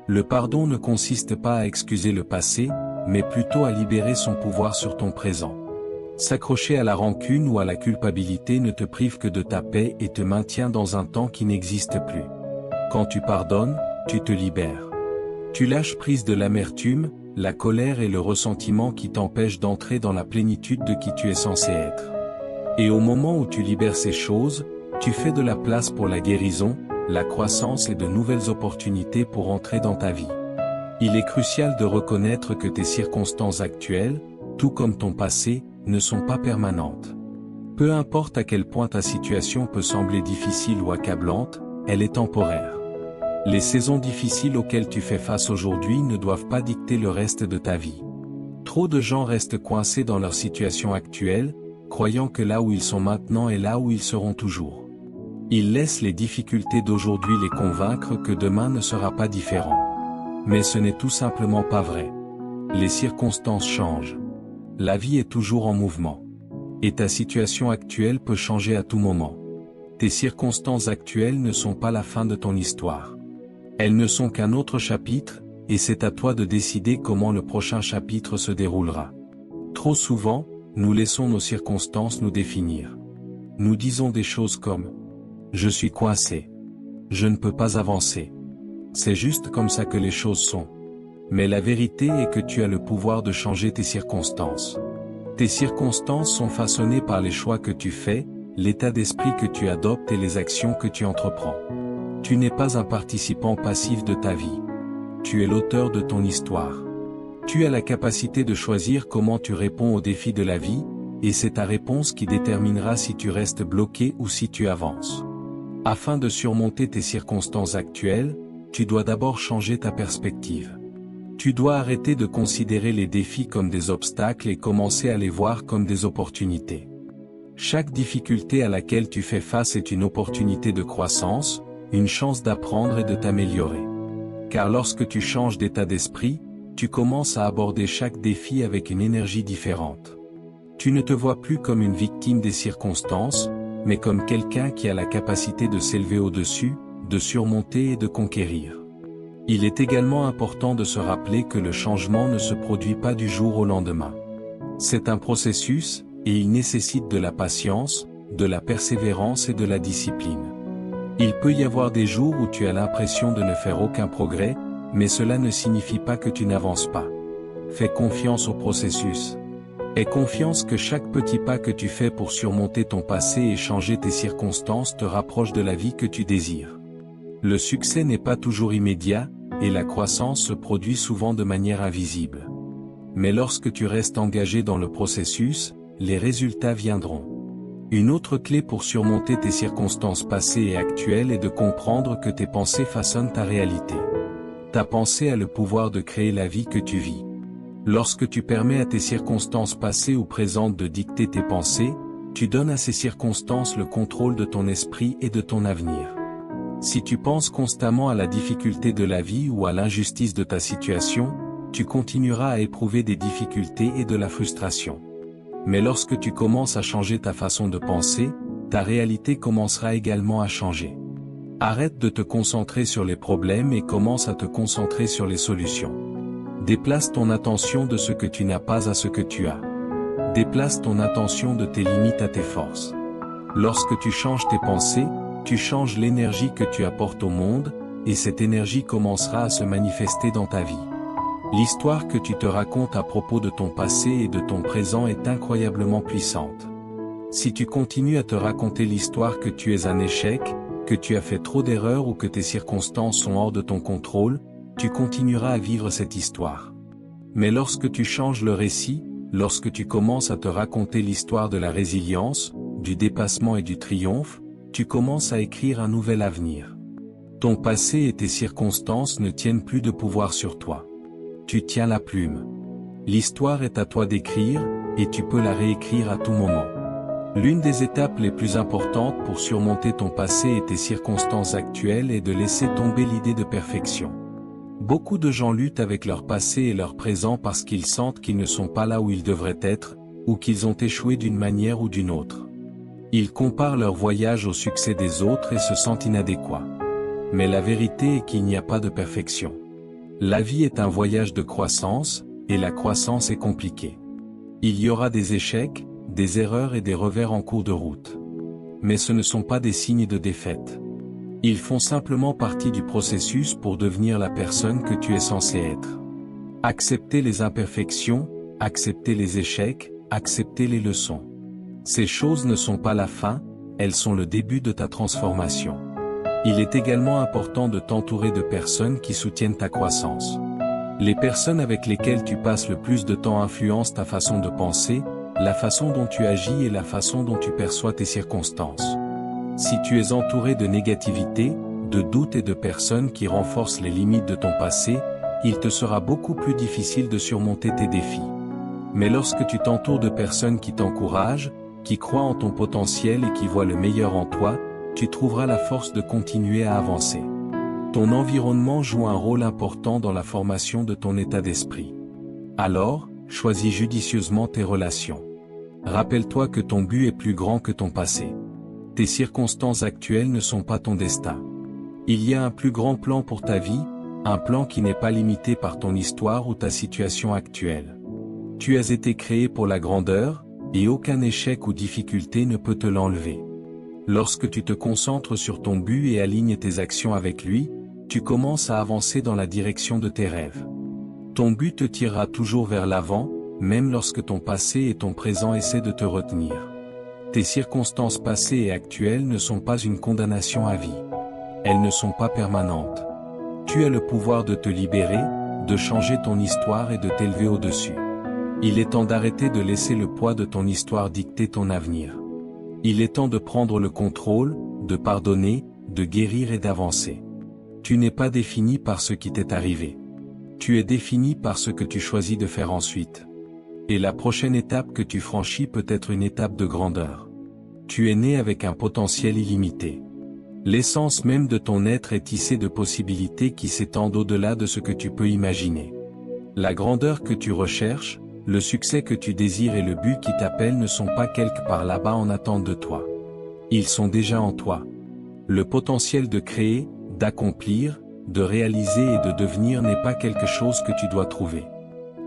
Le pardon ne consiste pas à excuser le passé, mais plutôt à libérer son pouvoir sur ton présent. S'accrocher à la rancune ou à la culpabilité ne te prive que de ta paix et te maintient dans un temps qui n'existe plus. Quand tu pardonnes, tu te libères. Tu lâches prise de l'amertume, la colère et le ressentiment qui t'empêchent d'entrer dans la plénitude de qui tu es censé être. Et au moment où tu libères ces choses, tu fais de la place pour la guérison, la croissance et de nouvelles opportunités pour entrer dans ta vie. Il est crucial de reconnaître que tes circonstances actuelles, tout comme ton passé, ne sont pas permanentes. Peu importe à quel point ta situation peut sembler difficile ou accablante, elle est temporaire. Les saisons difficiles auxquelles tu fais face aujourd'hui ne doivent pas dicter le reste de ta vie. Trop de gens restent coincés dans leur situation actuelle, croyant que là où ils sont maintenant est là où ils seront toujours. Ils laissent les difficultés d'aujourd'hui les convaincre que demain ne sera pas différent. Mais ce n'est tout simplement pas vrai. Les circonstances changent. La vie est toujours en mouvement. Et ta situation actuelle peut changer à tout moment. Tes circonstances actuelles ne sont pas la fin de ton histoire. Elles ne sont qu'un autre chapitre, et c'est à toi de décider comment le prochain chapitre se déroulera. Trop souvent, nous laissons nos circonstances nous définir. Nous disons des choses comme « Je suis coincé. Je ne peux pas avancer. C'est juste comme ça que les choses sont. » Mais la vérité est que tu as le pouvoir de changer tes circonstances. Tes circonstances sont façonnées par les choix que tu fais, l'état d'esprit que tu adoptes et les actions que tu entreprends. Tu n'es pas un participant passif de ta vie. Tu es l'auteur de ton histoire. Tu as la capacité de choisir comment tu réponds aux défis de la vie, et c'est ta réponse qui déterminera si tu restes bloqué ou si tu avances. Afin de surmonter tes circonstances actuelles, tu dois d'abord changer ta perspective. Tu dois arrêter de considérer les défis comme des obstacles et commencer à les voir comme des opportunités. Chaque difficulté à laquelle tu fais face est une opportunité de croissance, une chance d'apprendre et de t'améliorer. Car lorsque tu changes d'état d'esprit, tu commences à aborder chaque défi avec une énergie différente. Tu ne te vois plus comme une victime des circonstances, mais comme quelqu'un qui a la capacité de s'élever au-dessus, de surmonter et de conquérir. Il est également important de se rappeler que le changement ne se produit pas du jour au lendemain. C'est un processus, et il nécessite de la patience, de la persévérance et de la discipline. Il peut y avoir des jours où tu as l'impression de ne faire aucun progrès, mais cela ne signifie pas que tu n'avances pas. Fais confiance au processus. Aie confiance que chaque petit pas que tu fais pour surmonter ton passé et changer tes circonstances te rapproche de la vie que tu désires. Le succès n'est pas toujours immédiat, et la croissance se produit souvent de manière invisible. Mais lorsque tu restes engagé dans le processus, les résultats viendront. Une autre clé pour surmonter tes circonstances passées et actuelles est de comprendre que tes pensées façonnent ta réalité. Ta pensée a le pouvoir de créer la vie que tu vis. Lorsque tu permets à tes circonstances passées ou présentes de dicter tes pensées, tu donnes à ces circonstances le contrôle de ton esprit et de ton avenir. Si tu penses constamment à la difficulté de la vie ou à l'injustice de ta situation, tu continueras à éprouver des difficultés et de la frustration. Mais lorsque tu commences à changer ta façon de penser, ta réalité commencera également à changer. Arrête de te concentrer sur les problèmes et commence à te concentrer sur les solutions. Déplace ton attention de ce que tu n'as pas à ce que tu as. Déplace ton attention de tes limites à tes forces. Lorsque tu changes tes pensées, tu changes l'énergie que tu apportes au monde, et cette énergie commencera à se manifester dans ta vie. L'histoire que tu te racontes à propos de ton passé et de ton présent est incroyablement puissante. Si tu continues à te raconter l'histoire que tu es un échec, que tu as fait trop d'erreurs ou que tes circonstances sont hors de ton contrôle, tu continueras à vivre cette histoire. Mais lorsque tu changes le récit, lorsque tu commences à te raconter l'histoire de la résilience, du dépassement et du triomphe, tu commences à écrire un nouvel avenir. Ton passé et tes circonstances ne tiennent plus de pouvoir sur toi. Tu tiens la plume. L'histoire est à toi d'écrire, et tu peux la réécrire à tout moment. L'une des étapes les plus importantes pour surmonter ton passé et tes circonstances actuelles est de laisser tomber l'idée de perfection. Beaucoup de gens luttent avec leur passé et leur présent parce qu'ils sentent qu'ils ne sont pas là où ils devraient être, ou qu'ils ont échoué d'une manière ou d'une autre. Ils comparent leur voyage au succès des autres et se sentent inadéquats. Mais la vérité est qu'il n'y a pas de perfection. La vie est un voyage de croissance, et la croissance est compliquée. Il y aura des échecs, des erreurs et des revers en cours de route. Mais ce ne sont pas des signes de défaite. Ils font simplement partie du processus pour devenir la personne que tu es censé être. Accepter les imperfections, accepter les échecs, accepter les leçons. Ces choses ne sont pas la fin, elles sont le début de ta transformation. Il est également important de t'entourer de personnes qui soutiennent ta croissance. Les personnes avec lesquelles tu passes le plus de temps influencent ta façon de penser, la façon dont tu agis et la façon dont tu perçois tes circonstances. Si tu es entouré de négativité, de doutes et de personnes qui renforcent les limites de ton passé, il te sera beaucoup plus difficile de surmonter tes défis. Mais lorsque tu t'entoures de personnes qui t'encouragent, qui croient en ton potentiel et qui voient le meilleur en toi, tu trouveras la force de continuer à avancer. Ton environnement joue un rôle important dans la formation de ton état d'esprit. Alors, choisis judicieusement tes relations. Rappelle-toi que ton but est plus grand que ton passé. Tes circonstances actuelles ne sont pas ton destin. Il y a un plus grand plan pour ta vie, un plan qui n'est pas limité par ton histoire ou ta situation actuelle. Tu as été créé pour la grandeur, et aucun échec ou difficulté ne peut te l'enlever. Lorsque tu te concentres sur ton but et alignes tes actions avec lui, tu commences à avancer dans la direction de tes rêves. Ton but te tirera toujours vers l'avant, même lorsque ton passé et ton présent essaient de te retenir. Tes circonstances passées et actuelles ne sont pas une condamnation à vie. Elles ne sont pas permanentes. Tu as le pouvoir de te libérer, de changer ton histoire et de t'élever au-dessus. Il est temps d'arrêter de laisser le poids de ton histoire dicter ton avenir. Il est temps de prendre le contrôle, de pardonner, de guérir et d'avancer. Tu n'es pas défini par ce qui t'est arrivé. Tu es défini par ce que tu choisis de faire ensuite. Et la prochaine étape que tu franchis peut être une étape de grandeur. Tu es né avec un potentiel illimité. L'essence même de ton être est tissée de possibilités qui s'étendent au-delà de ce que tu peux imaginer. La grandeur que tu recherches, le succès que tu désires et le but qui t'appelle ne sont pas quelque part là-bas en attente de toi. Ils sont déjà en toi. Le potentiel de créer, d'accomplir, de réaliser et de devenir n'est pas quelque chose que tu dois trouver.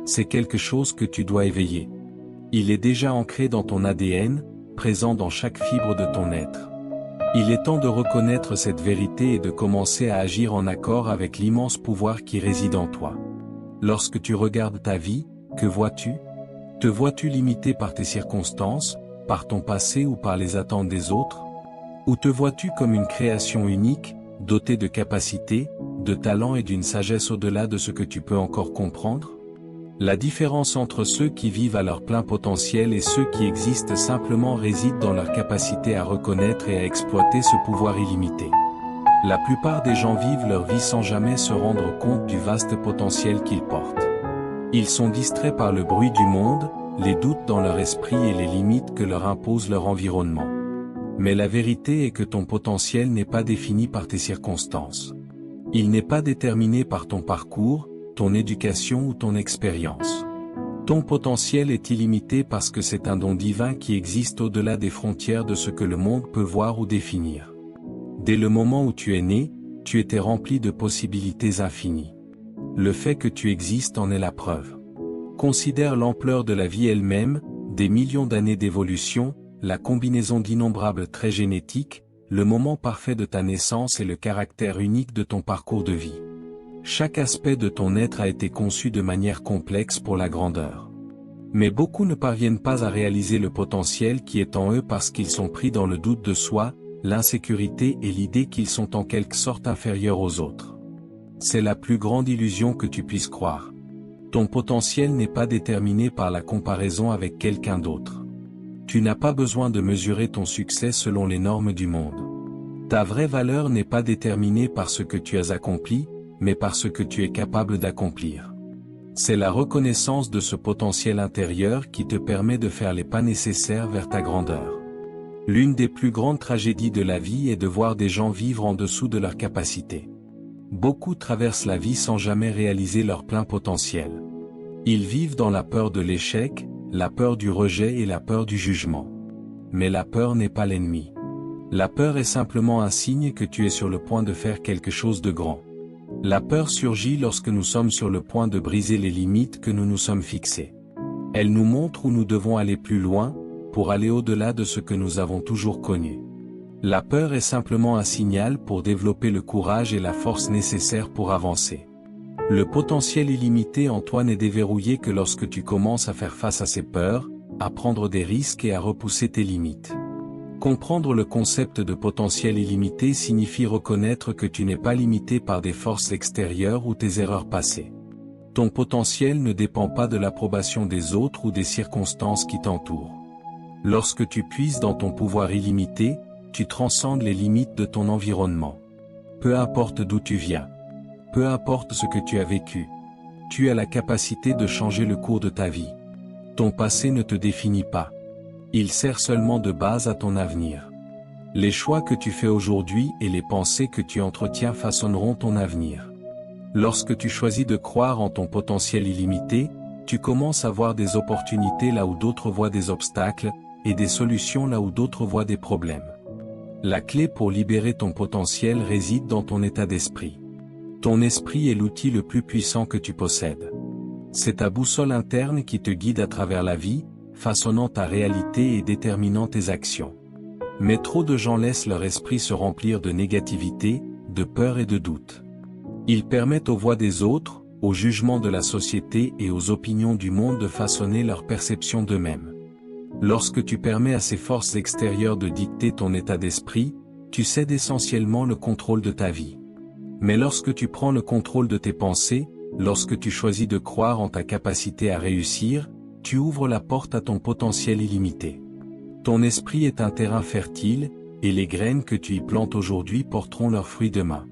C'est quelque chose que tu dois éveiller. Il est déjà ancré dans ton ADN, présent dans chaque fibre de ton être. Il est temps de reconnaître cette vérité et de commencer à agir en accord avec l'immense pouvoir qui réside en toi. Lorsque tu regardes ta vie, que vois-tu? Te vois-tu limité par tes circonstances, par ton passé ou par les attentes des autres? Ou te vois-tu comme une création unique, dotée de capacités, de talents et d'une sagesse au-delà de ce que tu peux encore comprendre? La différence entre ceux qui vivent à leur plein potentiel et ceux qui existent simplement réside dans leur capacité à reconnaître et à exploiter ce pouvoir illimité. La plupart des gens vivent leur vie sans jamais se rendre compte du vaste potentiel qu'ils portent. Ils sont distraits par le bruit du monde, les doutes dans leur esprit et les limites que leur impose leur environnement. Mais la vérité est que ton potentiel n'est pas défini par tes circonstances. Il n'est pas déterminé par ton parcours, ton éducation ou ton expérience. Ton potentiel est illimité parce que c'est un don divin qui existe au-delà des frontières de ce que le monde peut voir ou définir. Dès le moment où tu es né, tu étais rempli de possibilités infinies. Le fait que tu existes en est la preuve. Considère l'ampleur de la vie elle-même, des millions d'années d'évolution, la combinaison d'innombrables traits génétiques, le moment parfait de ta naissance et le caractère unique de ton parcours de vie. Chaque aspect de ton être a été conçu de manière complexe pour la grandeur. Mais beaucoup ne parviennent pas à réaliser le potentiel qui est en eux parce qu'ils sont pris dans le doute de soi, l'insécurité et l'idée qu'ils sont en quelque sorte inférieurs aux autres. C'est la plus grande illusion que tu puisses croire. Ton potentiel n'est pas déterminé par la comparaison avec quelqu'un d'autre. Tu n'as pas besoin de mesurer ton succès selon les normes du monde. Ta vraie valeur n'est pas déterminée par ce que tu as accompli, mais par ce que tu es capable d'accomplir. C'est la reconnaissance de ce potentiel intérieur qui te permet de faire les pas nécessaires vers ta grandeur. L'une des plus grandes tragédies de la vie est de voir des gens vivre en dessous de leurs capacités. Beaucoup traversent la vie sans jamais réaliser leur plein potentiel. Ils vivent dans la peur de l'échec, la peur du rejet et la peur du jugement. Mais la peur n'est pas l'ennemi. La peur est simplement un signe que tu es sur le point de faire quelque chose de grand. La peur surgit lorsque nous sommes sur le point de briser les limites que nous nous sommes fixées. Elle nous montre où nous devons aller plus loin, pour aller au-delà de ce que nous avons toujours connu. La peur est simplement un signal pour développer le courage et la force nécessaires pour avancer. Le potentiel illimité en toi n'est déverrouillé que lorsque tu commences à faire face à ces peurs, à prendre des risques et à repousser tes limites. Comprendre le concept de potentiel illimité signifie reconnaître que tu n'es pas limité par des forces extérieures ou tes erreurs passées. Ton potentiel ne dépend pas de l'approbation des autres ou des circonstances qui t'entourent. Lorsque tu puises dans ton pouvoir illimité, tu transcendes les limites de ton environnement. Peu importe d'où tu viens. Peu importe ce que tu as vécu. Tu as la capacité de changer le cours de ta vie. Ton passé ne te définit pas. Il sert seulement de base à ton avenir. Les choix que tu fais aujourd'hui et les pensées que tu entretiens façonneront ton avenir. Lorsque tu choisis de croire en ton potentiel illimité, tu commences à voir des opportunités là où d'autres voient des obstacles, et des solutions là où d'autres voient des problèmes. La clé pour libérer ton potentiel réside dans ton état d'esprit. Ton esprit est l'outil le plus puissant que tu possèdes. C'est ta boussole interne qui te guide à travers la vie, façonnant ta réalité et déterminant tes actions. Mais trop de gens laissent leur esprit se remplir de négativité, de peur et de doute. Ils permettent aux voix des autres, aux jugements de la société et aux opinions du monde de façonner leur perception d'eux-mêmes. Lorsque tu permets à ces forces extérieures de dicter ton état d'esprit, tu cèdes essentiellement le contrôle de ta vie. Mais lorsque tu prends le contrôle de tes pensées, lorsque tu choisis de croire en ta capacité à réussir, tu ouvres la porte à ton potentiel illimité. Ton esprit est un terrain fertile, et les graines que tu y plantes aujourd'hui porteront leurs fruits demain.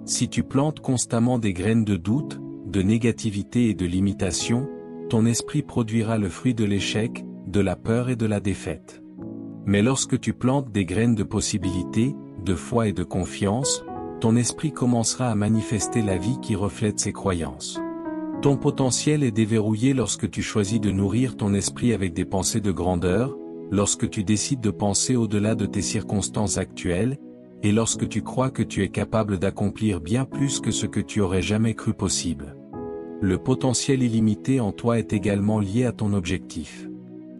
Si tu plantes constamment des graines de doute, de négativité et de limitation, ton esprit produira le fruit de l'échec, de la peur et de la défaite. Mais lorsque tu plantes des graines de possibilités, de foi et de confiance, ton esprit commencera à manifester la vie qui reflète ses croyances. Ton potentiel est déverrouillé lorsque tu choisis de nourrir ton esprit avec des pensées de grandeur, lorsque tu décides de penser au-delà de tes circonstances actuelles, et lorsque tu crois que tu es capable d'accomplir bien plus que ce que tu aurais jamais cru possible. Le potentiel illimité en toi est également lié à ton objectif.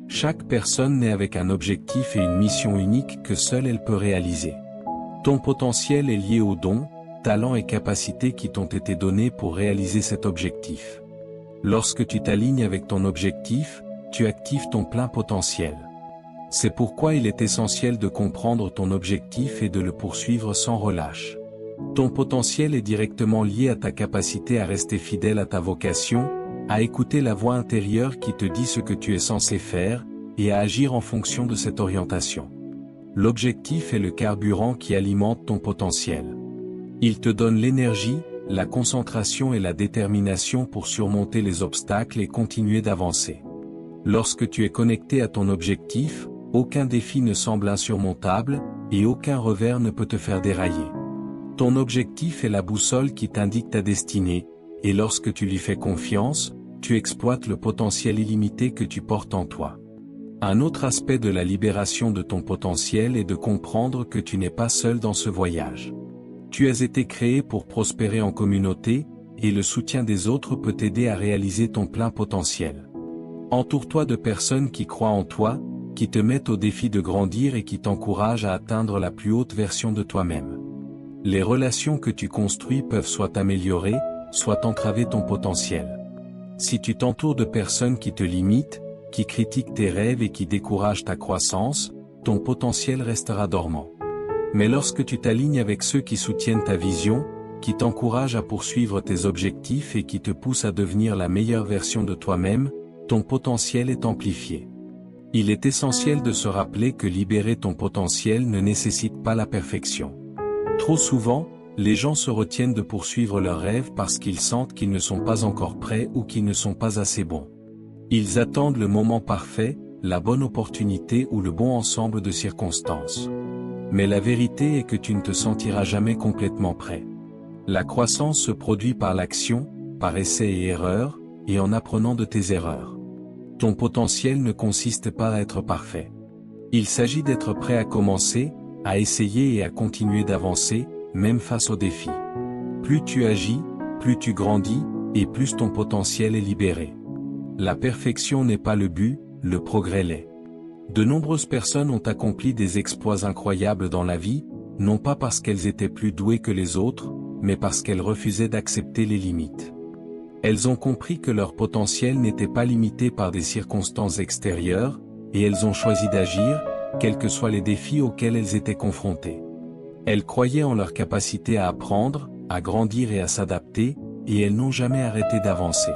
Chaque personne naît avec un objectif et une mission unique que seule elle peut réaliser. Ton potentiel est lié aux dons, talents et capacités qui t'ont été donnés pour réaliser cet objectif. Lorsque tu t'alignes avec ton objectif, tu actives ton plein potentiel. C'est pourquoi il est essentiel de comprendre ton objectif et de le poursuivre sans relâche. Ton potentiel est directement lié à ta capacité à rester fidèle à ta vocation, à écouter la voix intérieure qui te dit ce que tu es censé faire, et à agir en fonction de cette orientation. L'objectif est le carburant qui alimente ton potentiel. Il te donne l'énergie, la concentration et la détermination pour surmonter les obstacles et continuer d'avancer. Lorsque tu es connecté à ton objectif, aucun défi ne semble insurmontable, et aucun revers ne peut te faire dérailler. Ton objectif est la boussole qui t'indique ta destinée, et lorsque tu lui fais confiance, tu exploites le potentiel illimité que tu portes en toi. Un autre aspect de la libération de ton potentiel est de comprendre que tu n'es pas seul dans ce voyage. Tu as été créé pour prospérer en communauté, et le soutien des autres peut t'aider à réaliser ton plein potentiel. Entoure-toi de personnes qui croient en toi, qui te mettent au défi de grandir et qui t'encouragent à atteindre la plus haute version de toi-même. Les relations que tu construis peuvent soit améliorer, soit entraver ton potentiel. Si tu t'entoures de personnes qui te limitent, qui critiquent tes rêves et qui découragent ta croissance, ton potentiel restera dormant. Mais lorsque tu t'alignes avec ceux qui soutiennent ta vision, qui t'encouragent à poursuivre tes objectifs et qui te poussent à devenir la meilleure version de toi-même, ton potentiel est amplifié. Il est essentiel de se rappeler que libérer ton potentiel ne nécessite pas la perfection. Trop souvent, les gens se retiennent de poursuivre leurs rêves parce qu'ils sentent qu'ils ne sont pas encore prêts ou qu'ils ne sont pas assez bons. Ils attendent le moment parfait, la bonne opportunité ou le bon ensemble de circonstances. Mais la vérité est que tu ne te sentiras jamais complètement prêt. La croissance se produit par l'action, par essai et erreur, et en apprenant de tes erreurs. Ton potentiel ne consiste pas à être parfait. Il s'agit d'être prêt à commencer, à essayer et à continuer d'avancer, même face aux défis. Plus tu agis, plus tu grandis, et plus ton potentiel est libéré. La perfection n'est pas le but, le progrès l'est. De nombreuses personnes ont accompli des exploits incroyables dans la vie, non pas parce qu'elles étaient plus douées que les autres, mais parce qu'elles refusaient d'accepter les limites. Elles ont compris que leur potentiel n'était pas limité par des circonstances extérieures, et elles ont choisi d'agir, quels que soient les défis auxquels elles étaient confrontées. Elles croyaient en leur capacité à apprendre, à grandir et à s'adapter, et elles n'ont jamais arrêté d'avancer.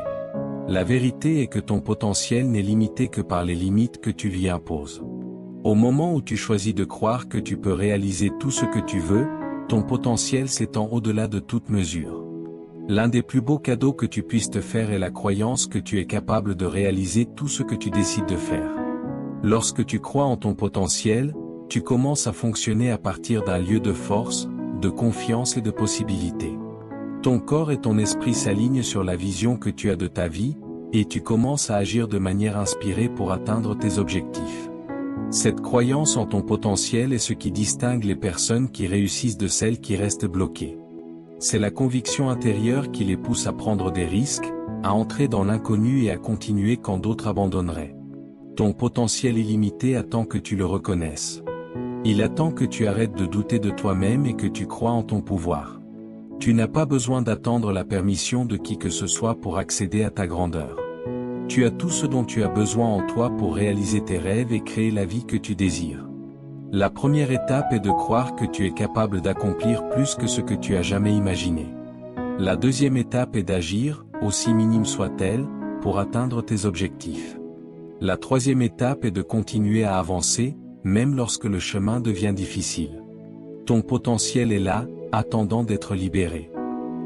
La vérité est que ton potentiel n'est limité que par les limites que tu lui imposes. Au moment où tu choisis de croire que tu peux réaliser tout ce que tu veux, Ton potentiel s'étend au-delà de toute mesure. L'un des plus beaux cadeaux que tu puisses te faire est la croyance que tu es capable de réaliser tout ce que tu décides de faire. Lorsque tu crois en ton potentiel, tu commences à fonctionner à partir d'un lieu de force, de confiance et de possibilités. Ton corps et ton esprit s'alignent sur la vision que tu as de ta vie, et tu commences à agir de manière inspirée pour atteindre tes objectifs. Cette croyance en ton potentiel est ce qui distingue les personnes qui réussissent de celles qui restent bloquées. C'est la conviction intérieure qui les pousse à prendre des risques, à entrer dans l'inconnu et à continuer quand d'autres abandonneraient. Ton potentiel illimité attend que tu le reconnaisses. Il attend que tu arrêtes de douter de toi-même et que tu crois en ton pouvoir. Tu n'as pas besoin d'attendre la permission de qui que ce soit pour accéder à ta grandeur. Tu as tout ce dont tu as besoin en toi pour réaliser tes rêves et créer la vie que tu désires. La première étape est de croire que tu es capable d'accomplir plus que ce que tu as jamais imaginé. La deuxième étape est d'agir, aussi minime soit-elle, pour atteindre tes objectifs. La troisième étape est de continuer à avancer, même lorsque le chemin devient difficile. Ton potentiel est là, attendant d'être libéré.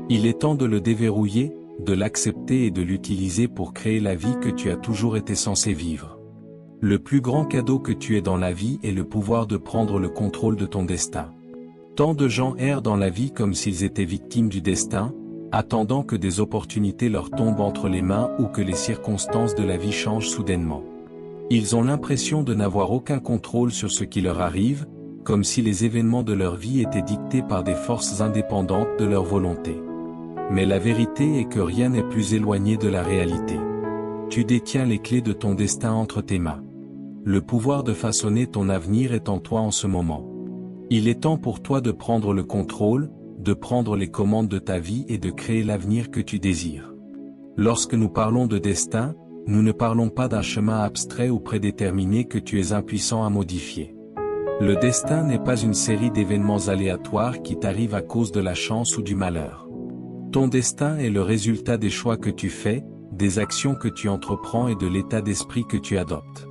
Il est temps de le déverrouiller, de l'accepter et de l'utiliser pour créer la vie que tu as toujours été censé vivre. Le plus grand cadeau que tu aies dans la vie est le pouvoir de prendre le contrôle de ton destin. Tant de gens errent dans la vie comme s'ils étaient victimes du destin, attendant que des opportunités leur tombent entre les mains ou que les circonstances de la vie changent soudainement. Ils ont l'impression de n'avoir aucun contrôle sur ce qui leur arrive, comme si les événements de leur vie étaient dictés par des forces indépendantes de leur volonté. Mais la vérité est que rien n'est plus éloigné de la réalité. Tu détiens les clés de ton destin entre tes mains. Le pouvoir de façonner ton avenir est en toi en ce moment. Il est temps pour toi de prendre le contrôle, de prendre les commandes de ta vie et de créer l'avenir que tu désires. Lorsque nous parlons de destin, nous ne parlons pas d'un chemin abstrait ou prédéterminé que tu es impuissant à modifier. Le destin n'est pas une série d'événements aléatoires qui t'arrivent à cause de la chance ou du malheur. Ton destin est le résultat des choix que tu fais, des actions que tu entreprends et de l'état d'esprit que tu adoptes.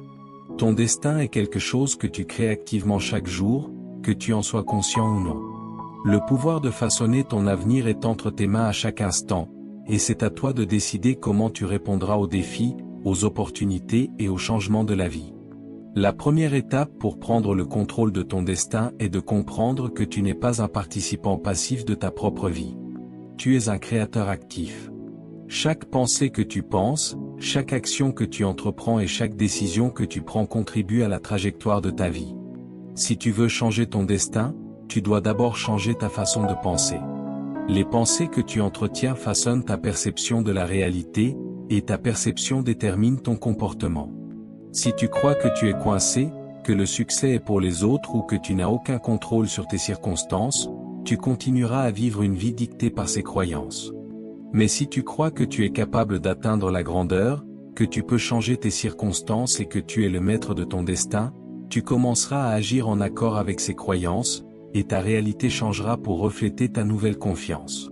Ton destin est quelque chose que tu crées activement chaque jour, que tu en sois conscient ou non. Le pouvoir de façonner ton avenir est entre tes mains à chaque instant, et c'est à toi de décider comment tu répondras aux défis, aux opportunités et aux changements de la vie. La première étape pour prendre le contrôle de ton destin est de comprendre que tu n'es pas un participant passif de ta propre vie. Tu es un créateur actif. Chaque pensée que tu penses, chaque action que tu entreprends et chaque décision que tu prends contribue à la trajectoire de ta vie. Si tu veux changer ton destin, tu dois d'abord changer ta façon de penser. Les pensées que tu entretiens façonnent ta perception de la réalité, et ta perception détermine ton comportement. Si tu crois que tu es coincé, que le succès est pour les autres ou que tu n'as aucun contrôle sur tes circonstances, tu continueras à vivre une vie dictée par ces croyances. Mais si tu crois que tu es capable d'atteindre la grandeur, que tu peux changer tes circonstances et que tu es le maître de ton destin, tu commenceras à agir en accord avec ces croyances, et ta réalité changera pour refléter ta nouvelle confiance.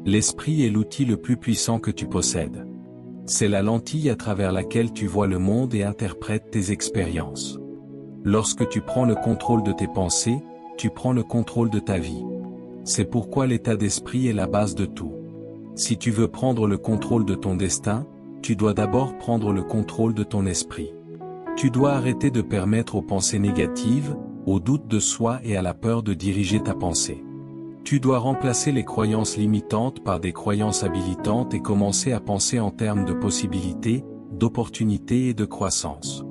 L'esprit est l'outil le plus puissant que tu possèdes. C'est la lentille à travers laquelle tu vois le monde et interprètes tes expériences. Lorsque tu prends le contrôle de tes pensées, tu prends le contrôle de ta vie. C'est pourquoi l'état d'esprit est la base de tout. Si tu veux prendre le contrôle de ton destin, tu dois d'abord prendre le contrôle de ton esprit. Tu dois arrêter de permettre aux pensées négatives, aux doutes de soi et à la peur de diriger ta pensée. Tu dois remplacer les croyances limitantes par des croyances habilitantes et commencer à penser en termes de possibilités, d'opportunités et de croissance.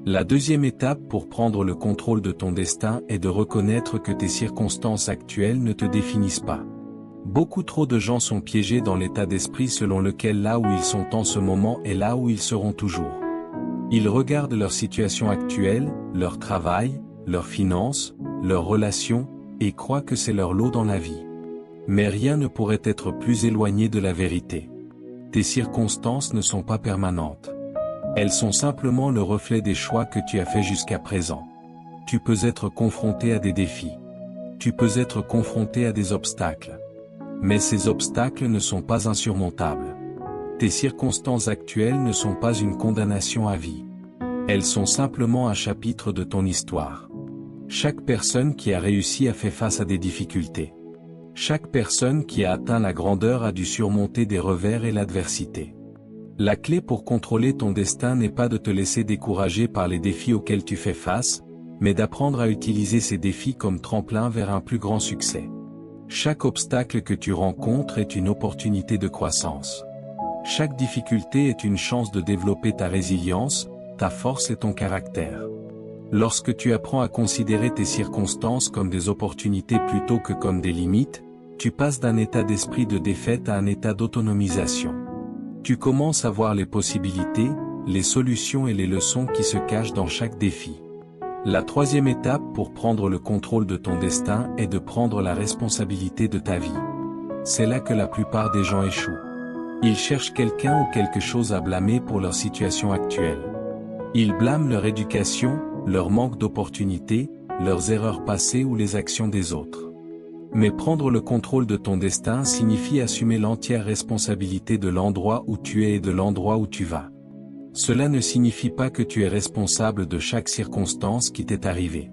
La deuxième étape pour prendre le contrôle de ton destin est de reconnaître que tes circonstances actuelles ne te définissent pas. Beaucoup trop de gens sont piégés dans l'état d'esprit selon lequel là où ils sont en ce moment est là où ils seront toujours. Ils regardent leur situation actuelle, leur travail, leurs finances, leurs relations, et croient que c'est leur lot dans la vie. Mais rien ne pourrait être plus éloigné de la vérité. Tes circonstances ne sont pas permanentes. Elles sont simplement le reflet des choix que tu as faits jusqu'à présent. Tu peux être confronté à des défis. Tu peux être confronté à des obstacles. Mais ces obstacles ne sont pas insurmontables. Tes circonstances actuelles ne sont pas une condamnation à vie. Elles sont simplement un chapitre de ton histoire. Chaque personne qui a réussi a fait face à des difficultés. Chaque personne qui a atteint la grandeur a dû surmonter des revers et l'adversité. La clé pour contrôler ton destin n'est pas de te laisser décourager par les défis auxquels tu fais face, mais d'apprendre à utiliser ces défis comme tremplin vers un plus grand succès. Chaque obstacle que tu rencontres est une opportunité de croissance. Chaque difficulté est une chance de développer ta résilience, ta force et ton caractère. Lorsque tu apprends à considérer tes circonstances comme des opportunités plutôt que comme des limites, tu passes d'un état d'esprit de défaite à un état d'autonomisation. Tu commences à voir les possibilités, les solutions et les leçons qui se cachent dans chaque défi. La troisième étape pour prendre le contrôle de ton destin est de prendre la responsabilité de ta vie. C'est là que la plupart des gens échouent. Ils cherchent quelqu'un ou quelque chose à blâmer pour leur situation actuelle. Ils blâment leur éducation, leur manque d'opportunités, leurs erreurs passées ou les actions des autres. Mais prendre le contrôle de ton destin signifie assumer l'entière responsabilité de l'endroit où tu es et de l'endroit où tu vas. Cela ne signifie pas que tu es responsable de chaque circonstance qui t'est arrivée.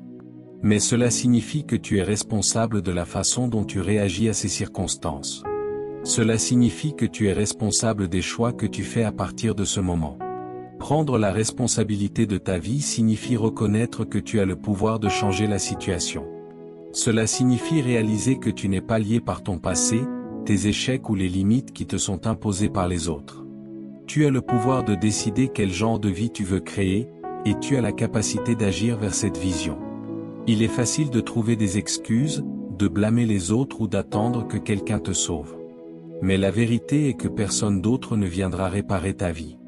Mais cela signifie que tu es responsable de la façon dont tu réagis à ces circonstances. Cela signifie que tu es responsable des choix que tu fais à partir de ce moment. Prendre la responsabilité de ta vie signifie reconnaître que tu as le pouvoir de changer la situation. Cela signifie réaliser que tu n'es pas lié par ton passé, tes échecs ou les limites qui te sont imposées par les autres. Tu as le pouvoir de décider quel genre de vie tu veux créer, et tu as la capacité d'agir vers cette vision. Il est facile de trouver des excuses, de blâmer les autres ou d'attendre que quelqu'un te sauve. Mais la vérité est que personne d'autre ne viendra réparer ta vie.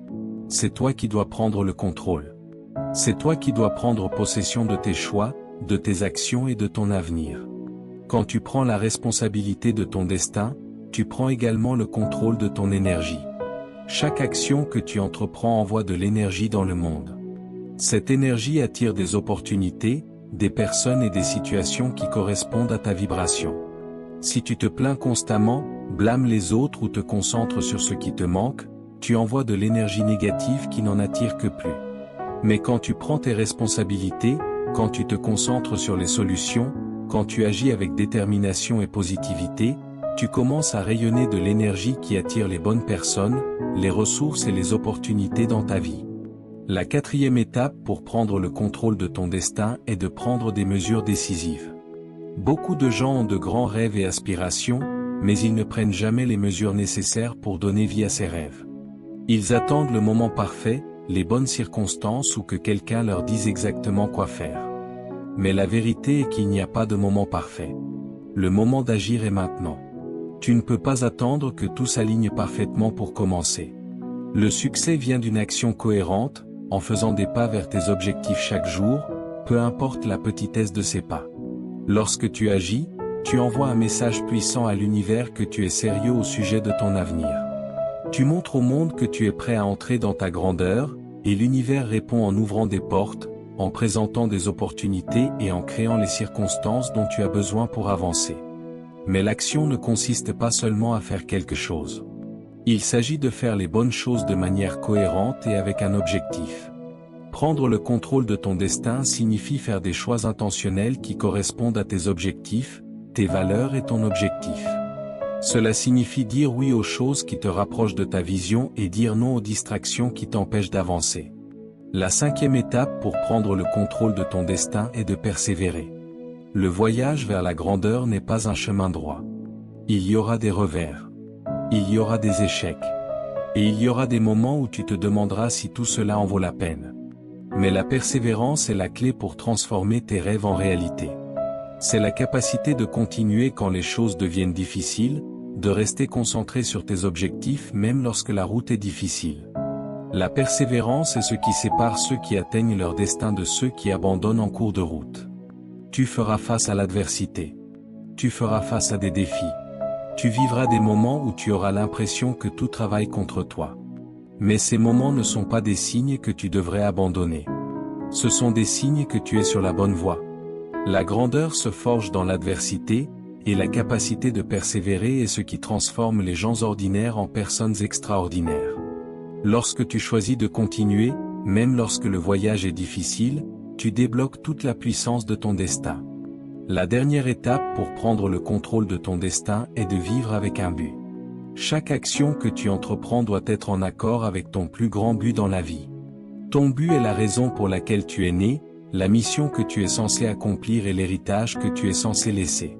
C'est toi qui dois prendre le contrôle. C'est toi qui dois prendre possession de tes choix, de tes actions et de ton avenir. Quand tu prends la responsabilité de ton destin, tu prends également le contrôle de ton énergie. Chaque action que tu entreprends envoie de l'énergie dans le monde. Cette énergie attire des opportunités, des personnes et des situations qui correspondent à ta vibration. Si tu te plains constamment, blâmes les autres ou te concentres sur ce qui te manque, tu envoies de l'énergie négative qui n'en attire que plus. Mais quand tu prends tes responsabilités, quand tu te concentres sur les solutions, quand tu agis avec détermination et positivité, tu commences à rayonner de l'énergie qui attire les bonnes personnes, les ressources et les opportunités dans ta vie. La quatrième étape pour prendre le contrôle de ton destin est de prendre des mesures décisives. Beaucoup de gens ont de grands rêves et aspirations, mais ils ne prennent jamais les mesures nécessaires pour donner vie à ces rêves. Ils attendent le moment parfait, les bonnes circonstances ou que quelqu'un leur dise exactement quoi faire. Mais la vérité est qu'il n'y a pas de moment parfait. Le moment d'agir est maintenant. Tu ne peux pas attendre que tout s'aligne parfaitement pour commencer. Le succès vient d'une action cohérente, en faisant des pas vers tes objectifs chaque jour, peu importe la petitesse de ces pas. Lorsque tu agis, tu envoies un message puissant à l'univers que tu es sérieux au sujet de ton avenir. Tu montres au monde que tu es prêt à entrer dans ta grandeur, et l'univers répond en ouvrant des portes, en présentant des opportunités et en créant les circonstances dont tu as besoin pour avancer. Mais l'action ne consiste pas seulement à faire quelque chose. Il s'agit de faire les bonnes choses de manière cohérente et avec un objectif. Prendre le contrôle de ton destin signifie faire des choix intentionnels qui correspondent à tes objectifs, tes valeurs et ton objectif. Cela signifie dire oui aux choses qui te rapprochent de ta vision et dire non aux distractions qui t'empêchent d'avancer. La cinquième étape pour prendre le contrôle de ton destin est de persévérer. Le voyage vers la grandeur n'est pas un chemin droit. Il y aura des revers. Il y aura des échecs. Et il y aura des moments où tu te demanderas si tout cela en vaut la peine. Mais la persévérance est la clé pour transformer tes rêves en réalité. C'est la capacité de continuer quand les choses deviennent difficiles, de rester concentré sur tes objectifs même lorsque la route est difficile. La persévérance est ce qui sépare ceux qui atteignent leur destin de ceux qui abandonnent en cours de route. Tu feras face à l'adversité. Tu feras face à des défis. Tu vivras des moments où tu auras l'impression que tout travaille contre toi. Mais ces moments ne sont pas des signes que tu devrais abandonner. Ce sont des signes que tu es sur la bonne voie. La grandeur se forge dans l'adversité, et la capacité de persévérer est ce qui transforme les gens ordinaires en personnes extraordinaires. Lorsque tu choisis de continuer, même lorsque le voyage est difficile, tu débloques toute la puissance de ton destin. La dernière étape pour prendre le contrôle de ton destin est de vivre avec un but. Chaque action que tu entreprends doit être en accord avec ton plus grand but dans la vie. Ton but est la raison pour laquelle tu es né, la mission que tu es censé accomplir et l'héritage que tu es censé laisser.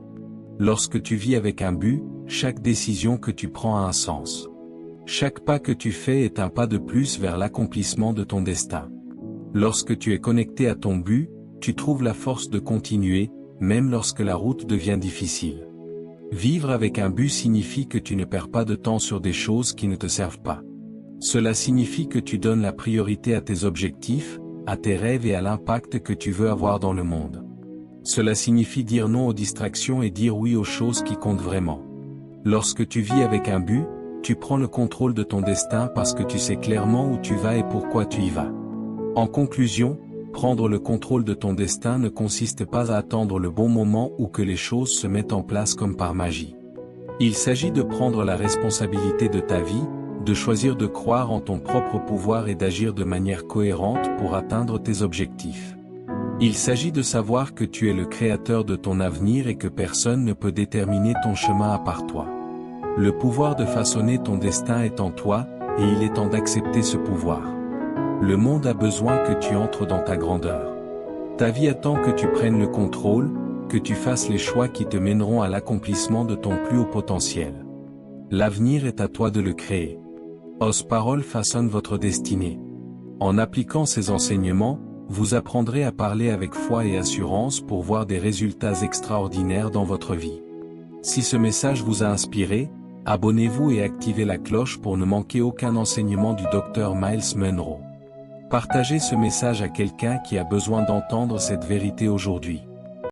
Lorsque tu vis avec un but, chaque décision que tu prends a un sens. Chaque pas que tu fais est un pas de plus vers l'accomplissement de ton destin. Lorsque tu es connecté à ton but, tu trouves la force de continuer, même lorsque la route devient difficile. Vivre avec un but signifie que tu ne perds pas de temps sur des choses qui ne te servent pas. Cela signifie que tu donnes la priorité à tes objectifs, à tes rêves et à l'impact que tu veux avoir dans le monde. Cela signifie dire non aux distractions et dire oui aux choses qui comptent vraiment. Lorsque tu vis avec un but, tu prends le contrôle de ton destin parce que tu sais clairement où tu vas et pourquoi tu y vas. En conclusion, prendre le contrôle de ton destin ne consiste pas à attendre le bon moment ou que les choses se mettent en place comme par magie. Il s'agit de prendre la responsabilité de ta vie, de choisir de croire en ton propre pouvoir et d'agir de manière cohérente pour atteindre tes objectifs. Il s'agit de savoir que tu es le créateur de ton avenir et que personne ne peut déterminer ton chemin à part toi. Le pouvoir de façonner ton destin est en toi, et il est temps d'accepter ce pouvoir. Le monde a besoin que tu entres dans ta grandeur. Ta vie attend que tu prennes le contrôle, que tu fasses les choix qui te mèneront à l'accomplissement de ton plus haut potentiel. L'avenir est à toi de le créer. Osparol façonne votre destinée. En appliquant ces enseignements, vous apprendrez à parler avec foi et assurance pour voir des résultats extraordinaires dans votre vie. Si ce message vous a inspiré, abonnez-vous et activez la cloche pour ne manquer aucun enseignement du Dr Myles Munroe. Partagez ce message à quelqu'un qui a besoin d'entendre cette vérité aujourd'hui.